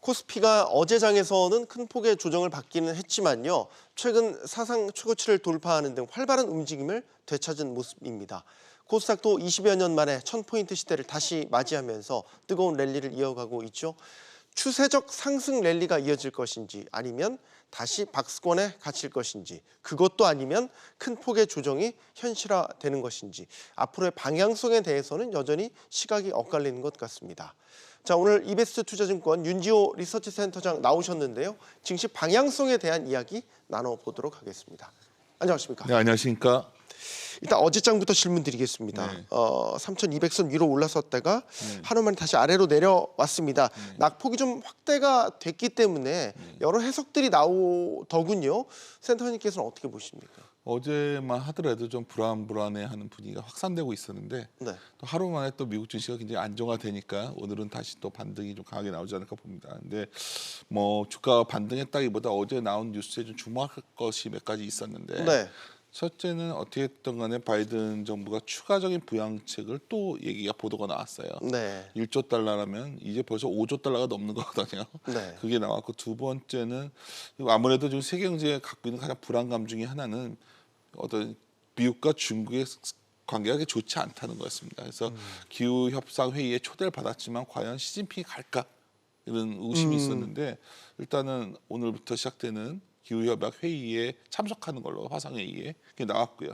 코스피가 어제 장에서는 큰 폭의 조정을 받기는 했지만요. 최근 사상 최고치를 돌파하는 등 활발한 움직임을 되찾은 모습입니다. 코스닥도 20여 년 만에 1000포인트 시대를 다시 맞이하면서 뜨거운 랠리를 이어가고 있죠. 추세적 상승 랠리가 이어질 것인지 아니면 다시 박스권에 갇힐 것인지 그것도 아니면 큰 폭의 조정이 현실화되는 것인지 앞으로의 방향성에 대해서는 여전히 시각이 엇갈리는 것 같습니다. 자, 오늘 이베스트 투자증권 윤지호 리서치 센터장 나오셨는데요. 증시 방향성에 대한 이야기 나눠보도록 하겠습니다. 안녕하십니까? 네, 안녕하십니까? 일단 어제장부터 질문 드리겠습니다. 네. 3200선 위로 올랐었다가 네. 하루 만에 다시 아래로 내려왔습니다. 낙폭이 좀 확대가 됐기 때문에 여러 해석들이 나오더군요. 센터장님께서는 어떻게 보십니까? 어제만 하더라도 좀 불안해하는 분위기가 확산되고 있었는데 네. 또 하루 만에 또 미국 증시가 굉장히 안정화되니까 오늘은 다시 또 반등이 좀 강하게 나오지 않을까 봅니다. 근데 뭐 주가가 반등했다기보다 어제 나온 뉴스에 좀 주목할 것이 몇 가지 있었는데 네. 첫째는 어떻게 됐든 간에 바이든 정부가 추가적인 부양책을 또 얘기가 보도가 나왔어요. 네. 1조 달러라면 이제 벌써 5조 달러가 넘는 거거든요. 네. 그게 나왔고 두 번째는 아무래도 지금 세계 경제에 갖고 있는 가장 불안감 중에 하나는 어떤 미국과 중국의 관계가 그렇게 좋지 않다는 거였습니다. 그래서 기후 협상 회의에 초대를 받았지만 과연 시진핑이 갈까 이런 의심이 있었는데 일단은 오늘부터 시작되는 기후협약 회의에 참석하는 걸로 화상회의에 그게 나왔고요.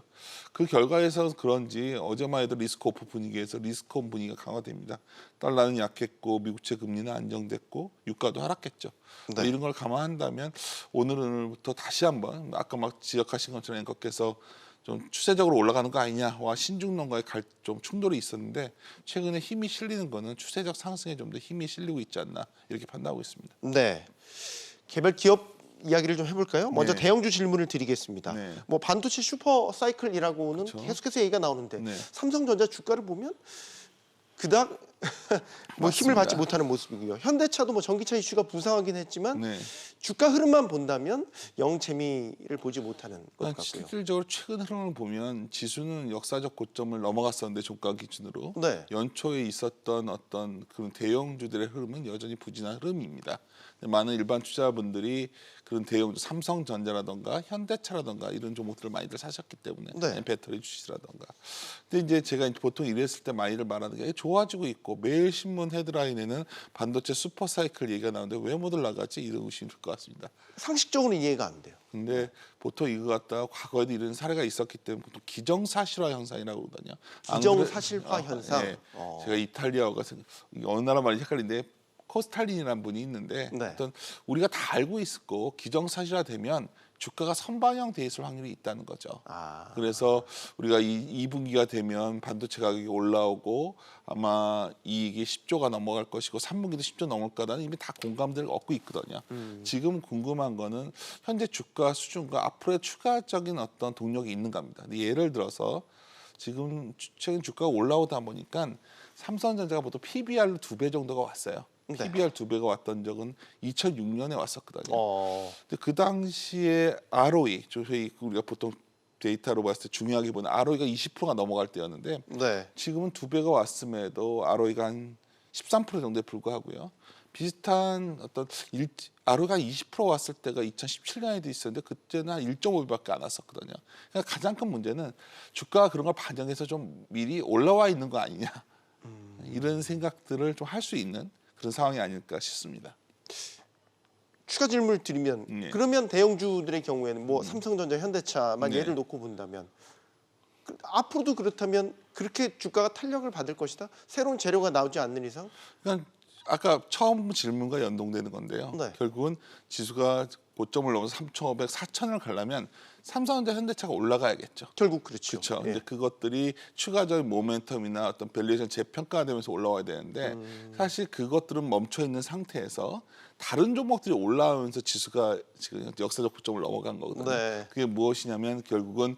그 결과에서 그런지 어제만 해도 리스크오프 분위기에서 리스크온 분위기가 강화됩니다. 달러는 약했고 미국채 금리는 안정됐고 유가도 하락했죠. 네. 이런 걸 감안한다면 오늘부터 다시 한번 아까 막 지적하신 것처럼 앵커께서 좀 추세적으로 올라가는 거 아니냐와 신중론과의 좀 충돌이 있었는데 최근에 힘이 실리는 거는 추세적 상승에 좀 더 힘이 실리고 있지 않나 이렇게 판단하고 있습니다. 네. 개별 기업 이야기를 좀 해볼까요? 먼저 네. 대형주 질문을 드리겠습니다. 네. 뭐 반도체 슈퍼 사이클이라고는 그렇죠. 계속해서 얘기가 나오는데 네. 삼성전자 주가를 보면 그닥 뭐 힘을 맞습니다. 받지 못하는 모습이고요. 현대차도 뭐 전기차 이슈가 부상하긴 했지만 네. 주가 흐름만 본다면 영 재미를 보지 못하는 것 같고요. 실질적으로 최근 흐름을 보면 지수는 역사적 고점을 넘어갔었는데 종가 기준으로 네. 연초에 있었던 어떤 그런 대형주들의 흐름은 여전히 부진한 흐름입니다. 많은 일반 투자자분들이 그런 대형주 삼성전자라던가 현대차라던가 이런 종목들을 많이들 사셨기 때문에 네. 배터리 주식이라던가. 근데 이제 제가 보통 이랬을 때 많이들 말하는 게 좋아지고 있고 매일 신문 헤드라인에는 반도체 슈퍼 사이클 얘기가 나오는데 왜 못 올라가지 이런 의심이 들 것 같습니다. 상식적으로는 이해가 안 돼요. 근데 보통 이거 갖다가 과거에도 이런 사례가 있었기 때문에 보통 기정사실화 현상이라고 그러거든요. 안 그래- 기정사실화 현상. 네. 제가 이탈리아어가 어느 나라 말인지 헷갈리는데 코스탈린이라는 분이 있는데 네. 어떤 우리가 다 알고 있었고 기정사실화 되면 주가가 선반영돼 있을 확률이 있다는 거죠. 아. 그래서 우리가 2분기가 되면 반도체 가격이 올라오고 아마 이익이 10조가 넘어갈 것이고 3분기도 10조 넘을 거다는 이미 다 공감대를 얻고 있거든요. 지금 궁금한 거는 현재 주가 수준과 앞으로의 추가적인 어떤 동력이 있는가입니다. 근데 예를 들어서 지금 최근 주가가 올라오다 보니까 삼성전자가 보통 PBR로 2배 정도가 왔어요. 네. PBR 2배가 왔던 적은 2006년에 왔었거든요. 근데 그 당시에 ROE, 저희 우리가 보통 데이터로 봤을 때 중요하게 보는 ROE가 20%가 넘어갈 때였는데 네. 지금은 2배가 왔음에도 ROE가 한 13% 정도에 불과하고요. 비슷한 어떤 ROE가 20% 왔을 때가 2017년에도 있었는데 그때는 한 1.5배밖에 안 왔었거든요. 그러니까 가장 큰 문제는 주가가 그런 걸 반영해서 좀 미리 올라와 있는 거 아니냐 이런 생각들을 좀 할 수 있는 그런 상황이 아닐까 싶습니다. 추가 질문을 드리면 네. 그러면 대형주들의 경우에는 뭐 삼성전자, 현대차만 네. 예를 놓고 본다면 앞으로도 그렇다면 그렇게 주가가 탄력을 받을 것이다. 새로운 재료가 나오지 않는 이상. 그러니까 아까 처음 질문과 연동되는 건데요. 네. 결국은 지수가 고점을 넘어서 3,500, 4,000을 가려면 삼성전자, 현대차가 올라가야겠죠. 결국 그렇죠. 그렇죠. 예. 이제 그것들이 추가적인 모멘텀이나 어떤 밸류에이션 재평가되면서 올라와야 되는데 사실 그것들은 멈춰 있는 상태에서 다른 종목들이 올라오면서 지수가 지금 역사적 고점을 넘어간 거거든요. 네. 그게 무엇이냐면 결국은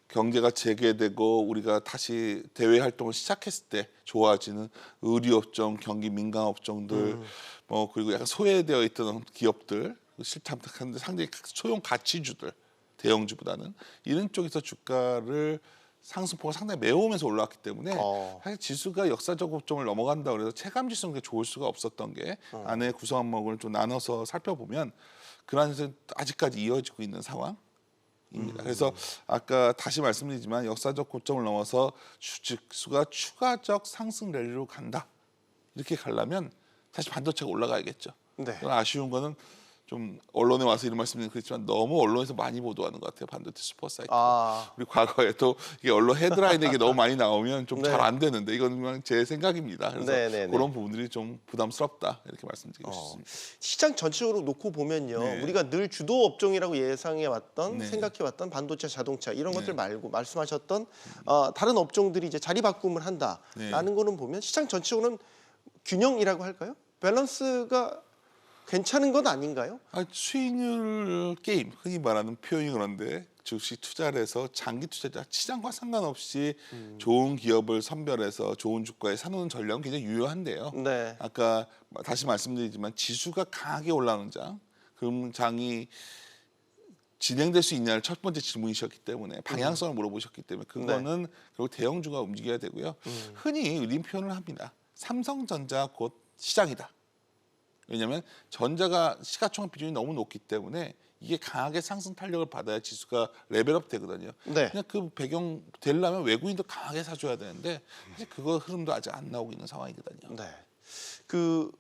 경제가 재개되고 우리가 다시 대외 활동을 시작했을 때 좋아지는 의류업종, 경기 민감 업종들, 뭐 그리고 약간 소외되어 있던 기업들, 실탐탁한데 상당히 소형 가치주들, 대형주보다는 이런 쪽에서 주가를 상승폭가 상당히 매우면서 올라왔기 때문에 어. 사실 지수가 역사적 고점을 넘어간다 그래서 체감 지수는 그렇게 좋을 수가 없었던 게 안에 구성 항목을 좀 나눠서 살펴보면 그 안에서 아직까지 이어지고 있는 상황입니다. 그래서 아까 다시 말씀드리지만 역사적 고점을 넘어서 지수가 추가적 상승 랠리로 간다. 이렇게 가려면 사실 반도체가 올라가야겠죠. 네. 아쉬운 거는 좀 언론에 와서 이런 말씀드리면 그렇지만 너무 언론에서 많이 보도하는 것 같아요. 반도체 슈퍼 사이클. 아. 우리 과거에도 이게 언론 헤드라인에 이게 너무 많이 나오면 좀 잘 네. 안 되는데 이건 그냥 제 생각입니다. 그래서 네네네. 그런 부분들이 좀 부담스럽다 이렇게 말씀드리고 싶습니다. 시장 전체적으로 놓고 보면요. 네. 우리가 늘 주도 업종이라고 예상해 왔던 네. 생각해 왔던 반도체, 자동차 이런 네. 것들 말고 말씀하셨던 다른 업종들이 이제 자리 바꿈을 한다라는 네. 거는 보면 시장 전체적으로는 균형이라고 할까요? 밸런스가 괜찮은 것 아닌가요? 수익률 게임 흔히 말하는 표현이 그런데 주식 투자를 해서 장기 투자자 시장과 상관없이 좋은 기업을 선별해서 좋은 주가에 사놓는 전략은 굉장히 유효한데요. 네. 아까 다시 말씀드리지만 지수가 강하게 올라오는 장, 그럼 장이 진행될 수 있냐를 첫 번째 질문이셨기 때문에 방향성을 물어보셨기 때문에 그거는 결국 대형주가 움직여야 되고요. 흔히 이런 표현을 합니다. 삼성전자 곧 시장이다. 왜냐하면 전자가 시가총액 비중이 너무 높기 때문에 이게 강하게 상승 탄력을 받아야 지수가 레벨업 되거든요. 네. 그냥 그 배경 되려면 외국인도 강하게 사줘야 되는데 사실 그거 흐름도 아직 안 나오고 있는 상황이거든요. 네. 그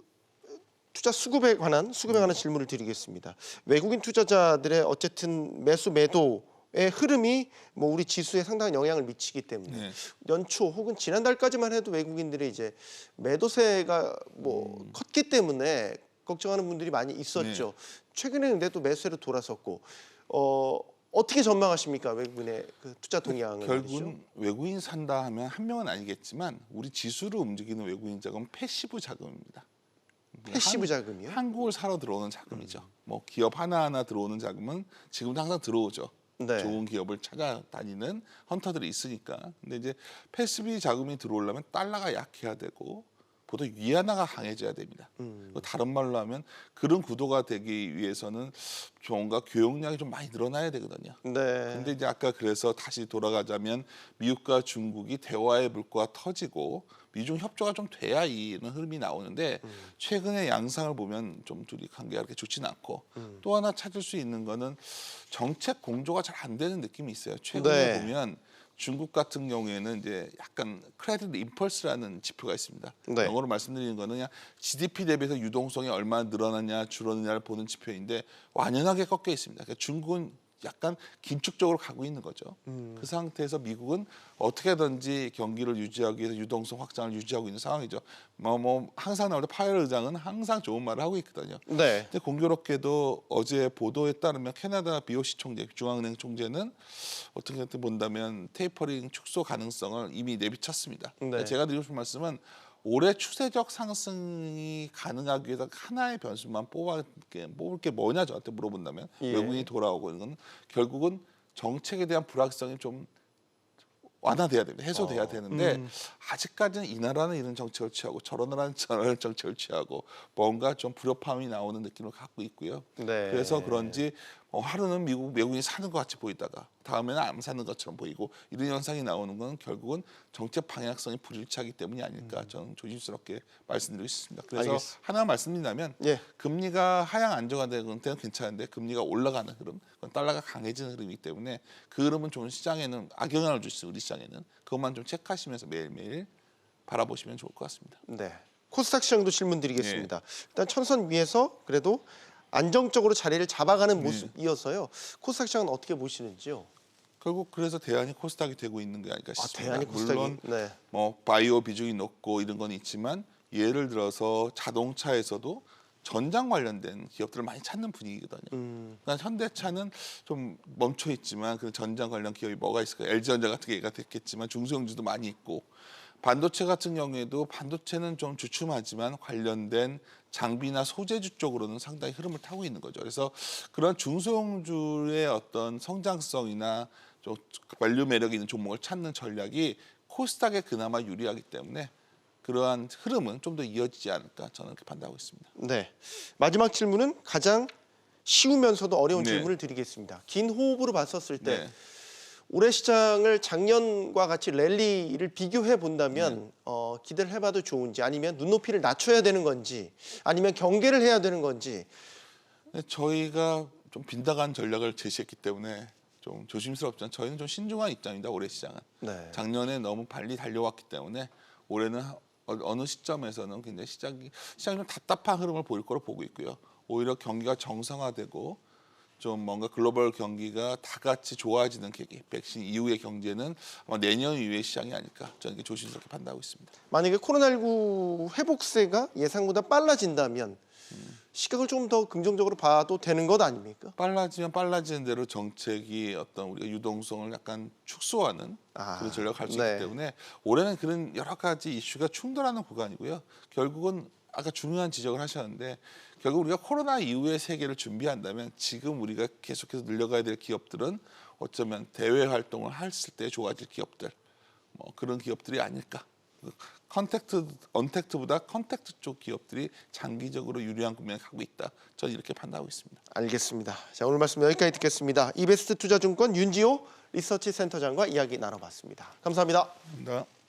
투자 수급에 관한 질문을 드리겠습니다. 외국인 투자자들의 어쨌든 매수 매도의 흐름이 뭐 우리 지수에 상당한 영향을 미치기 때문에 네. 연초 혹은 지난달까지만 해도 외국인들의 이제 매도세가 뭐 컸기 때문에 걱정하는 분들이 많이 있었죠. 최근에 근데 또 매수세로 돌아섰고 어떻게 전망하십니까? 외국인의 그 투자 동향을 결국은 외국인 산다 하면 한 명은 아니겠지만 우리 지수를 움직이는 외국인 자금은 패시브 자금입니다. 패시브 자금이요? 한국을 사러 들어오는 자금이죠. 뭐 기업 하나하나 들어오는 자금은 지금도 항상 들어오죠. 네. 좋은 기업을 찾아다니는 헌터들이 있으니까. 근데 이제 패시브 자금이 들어오려면 달러가 약해야 되고 보다 위안화가 강해져야 됩니다. 다른 말로 하면 그런 구도가 되기 위해서는 뭔가 교역량이 좀 많이 늘어나야 되거든요. 네. 근데 이제 아까 그래서 다시 돌아가자면 미국과 중국이 대화의 물꼬가 터지고 미중 협조가 좀 돼야 이런 흐름이 나오는데 최근의 양상을 보면 좀 둘이 관계가 그렇게 좋지는 않고 또 하나 찾을 수 있는 거는 정책 공조가 잘 안 되는 느낌이 있어요. 최근에 네. 보면 중국 같은 경우에는 이제 약간 크레딧 임펄스라는 지표가 있습니다. 네. 영어로 말씀드리는 거는 그냥 GDP 대비해서 유동성이 얼마나 늘어났냐 줄어드냐를 보는 지표인데 완연하게 꺾여 있습니다. 그러니까 중국은 약간 긴축적으로 가고 있는 거죠. 그 상태에서 미국은 어떻게든지 경기를 유지하기 위해서 유동성 확장을 유지하고 있는 상황이죠. 뭐 항상 나올 때 파웰 의장은 항상 좋은 말을 하고 있거든요. 네. 근데 공교롭게도 어제 보도에 따르면 캐나다 BOC 총재, 중앙은행 총재는 어떻게 본다면 테이퍼링 축소 가능성을 이미 내비쳤습니다. 그러니까 제가 드리고 싶은 말씀은 올해 추세적 상승이 가능하기 위해서 하나의 변수만 뽑을 게 뭐냐 저한테 물어본다면 예. 외국인이 돌아오고 이런 건 결국은 정책에 대한 불확실성이 좀 완화돼야 됩니다. 해소돼야 되는데 아직까지는 이 나라는 이런 정책을 취하고 저런 나라는 저런 정책을 취하고 뭔가 좀 불협화음이 나오는 느낌을 갖고 있고요. 네. 그래서 그런지 하루는 외국인이 사는 것 같이 보이다가 다음에는 안 사는 것처럼 보이고 이런 현상이 나오는 건 결국은 정책 방향성이 불일치하기 때문이 아닐까 저는 조심스럽게 말씀드리고 싶습니다. 그래서 알겠습니다. 하나 말씀드리자면 예. 금리가 하향 안정화되는 때는 괜찮은데 금리가 올라가는 흐름, 그건 달러가 강해지는 흐름이기 때문에 그 흐름은 좀 시장에는 악영향을 줄 수 있어요. 우리 시장에는 그것만 좀 체크하시면서 매일매일 바라보시면 좋을 것 같습니다. 네. 코스닥 시장도 질문 드리겠습니다. 일단 천선 위에서 그래도 안정적으로 자리를 잡아가는 모습이어서요. 코스닥 시장은 어떻게 보시는지요? 결국 그래서 대안이 코스닥이 되고 있는 게 아닐까 싶습니다. 대안이 코스닥이. 물론 네. 뭐 바이오 비중이 높고 이런 건 있지만 예를 들어서 자동차에서도 전장 관련된 기업들을 많이 찾는 분위기거든요. 그러니까 현대차는 좀 멈춰 있지만 그 전장 관련 기업이 뭐가 있을까요? LG전자 같은 게 됐겠지만 중소형주도 많이 있고 반도체 같은 경우에도 반도체는 좀 주춤하지만 관련된 장비나 소재주 쪽으로는 상당히 흐름을 타고 있는 거죠. 그래서 그런 중소형주의 어떤 성장성이나 좀 관료 매력이 있는 종목을 찾는 전략이 코스닥에 그나마 유리하기 때문에 그러한 흐름은 좀 더 이어지지 않을까 저는 그렇게 판단하고 있습니다. 네. 마지막 질문은 가장 쉬우면서도 어려운 네. 질문을 드리겠습니다. 긴 호흡으로 봤었을 때 네. 올해 시장을 작년과 같이 랠리를 비교해 본다면 기대를 해봐도 좋은지 아니면 눈높이를 낮춰야 되는 건지 아니면 경계를 해야 되는 건지. 저희가 좀 빈다간 전략을 제시했기 때문에 좀 조심스럽지만 저희는 좀 신중한 입장입니다. 올해 시장은. 네. 작년에 너무 빨리 달려왔기 때문에 올해는 어느 시점에서는 굉장히 시장이 좀 답답한 흐름을 보일 거로 보고 있고요. 오히려 경기가 정상화되고 좀 뭔가 글로벌 경기가 다 같이 좋아지는 계기, 백신 이후의 경제는 아마 내년 이후의 시장이 아닐까 저는 이렇게 조심스럽게 판단하고 있습니다. 만약에 코로나19 회복세가 예상보다 빨라진다면 시각을 좀 더 긍정적으로 봐도 되는 것 아닙니까? 빨라지면 빨라지는 대로 정책이 어떤 우리가 유동성을 약간 축소하는 그런 전략을 갈 수 네. 있기 때문에 올해는 그런 여러 가지 이슈가 충돌하는 구간이고요. 결국은 아까 중요한 지적을 하셨는데 결국 우리가 코로나 이후의 세계를 준비한다면 지금 우리가 계속해서 늘려가야 될 기업들은 어쩌면 대외 활동을 했을 때 좋아질 기업들, 뭐 그런 기업들이 아닐까. 언택트보다 컨택트 쪽 기업들이 장기적으로 유리한 국면에 가고 있다. 저는 이렇게 판단하고 있습니다. 알겠습니다. 자, 오늘 말씀 여기까지 듣겠습니다. 이베스트 투자증권 윤지호 리서치 센터장과 이야기 나눠봤습니다. 감사합니다. 감사합니다.